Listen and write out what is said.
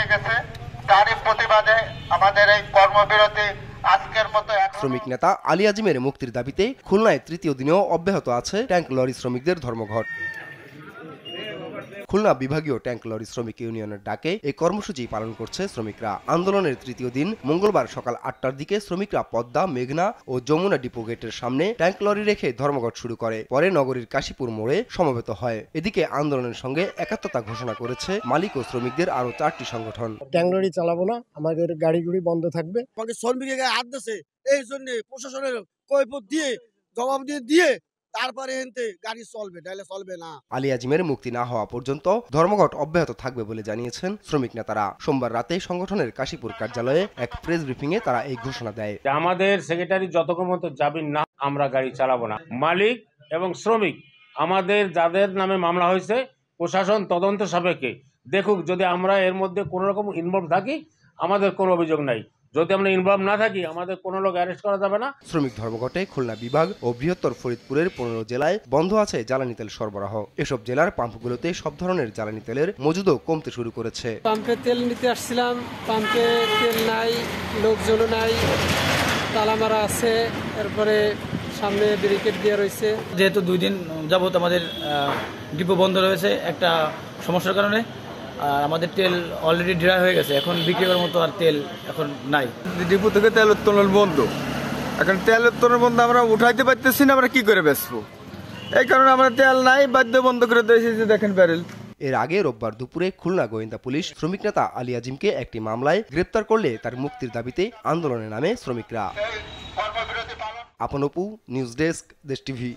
হয়ে গেছে। তারই প্রতিবাদে আমাদের এই কর্মবিরতি আজকের মতো। শ্রমিক নেতা আলী আজিমের মুক্তির দাবিতে খুলনায় তৃতীয় দিনেও অব্যাহত আছে ট্যাঙ্ক লরি শ্রমিকদের ধর্মঘট। খুলনা বিভাগীয় ট্যাঙ্ক লরি শ্রমিক ইউনিয়নের ডাকে এই কর্মসূচি পালন করছে শ্রমিকরা। আন্দোলনের তৃতীয় দিন মঙ্গলবার সকাল ৮টার দিকে শ্রমিকরা পদ্মা, মেঘনা ও যমুনা ডিপো গেটের সামনে ট্যাঙ্ক লরি রেখে ধর্মঘট শুরু করে। পরে নগরীর কাশীপুর মোড়ে সমবেত হয়। এদিকে আন্দোলনের সঙ্গে একাত্মতা ঘোষণা করেছে মালিক ও শ্রমিকদের আরো 4টি সংগঠন। ট্যাঙ্ক লরি চালাবো না, আমাদের গাড়িগুড়ি বন্ধ থাকবে। শ্রমিকের গায়ে হাত দিয়েছে, এই জন্য প্রশাসনের কৈফিয়ত দিয়ে জবাব দিয়ে তারপরে গাড়ি চলবে, নাহলে চলবে না। আলী আজিমের মুক্তি না হওয়া পর্যন্ত ধর্মঘট অব্যাহত থাকবে বলে জানিয়েছেন শ্রমিক নেতারা। সোমবার রাতে সংগঠনের কাশীপুর কার্যালয়ে এক প্রেস ব্রিফিং এ তারা এই ঘোষণা দেয়। আমাদের সেক্রেটারি যতক্ষণ পর্যন্ত যাবেন না, আমরা গাড়ি চালাবো না। মালিক এবং শ্রমিক আমাদের যাদের নামে মামলা হয়েছে, প্রশাসন তদন্ত সাপেক্ষে দেখুক। যদি আমরা এর মধ্যে কোনো রকম ইনভলভ থাকি, আমাদের কোনো অভিযোগ নাই। যদি আমরা ইনভলভ না থাকি, আমাদের কোনো লোক অ্যারেস্ট করা যাবে না। শ্রমিক ধর্মঘটে খুলনা বিভাগ ও বৃহত্তর ফরিদপুরের 15 জেলায় বন্ধ আছে জ্বালানি তেল সরবরাহ। এসব জেলার পাম্পগুলোতে সব ধরনের জ্বালানি তেলের মজুদও কমতে শুরু করেছে। পাম্পে তেল নিতে আসছিলাম, পাম্পে তেল নাই, লোকজনও নাই, তালা মারা আছে, এরপরে সামনে ব্যারিকেড দেওয়া রয়েছে। যেহেতু 2 দিন যাবত আমাদের ডিপো বন্ধ রয়েছে একটা সমস্যার কারণে, আমাদের তেল অলরেডি ড্রাই হয়ে গেছে। এখন বিক্রি করার মতো আর তেল এখন নাই। ডিপো থেকে তেল উত্তোলন বন্ধ। এখন তেল উত্তোলন বন্ধ, আমরা উঠাইতে পারতেছি না, আমরা কি করে বেচবো? এই কারণে আমরা তেল নাই, বাধ্য বন্ধ করে দিয়েছি। দেখেন ব্যারেল। এর আগে রোববার দুপুরে খুলনা গোয়েন্দা পুলিশ শ্রমিক নেতা আলী আজিমকে একটি মামলায় গ্রেপ্তার করলে তার মুক্তির দাবিতে আন্দোলনে নামে শ্রমিকরা। আপন অপু, নিউজ ডেস্ক, দেশ টিভি।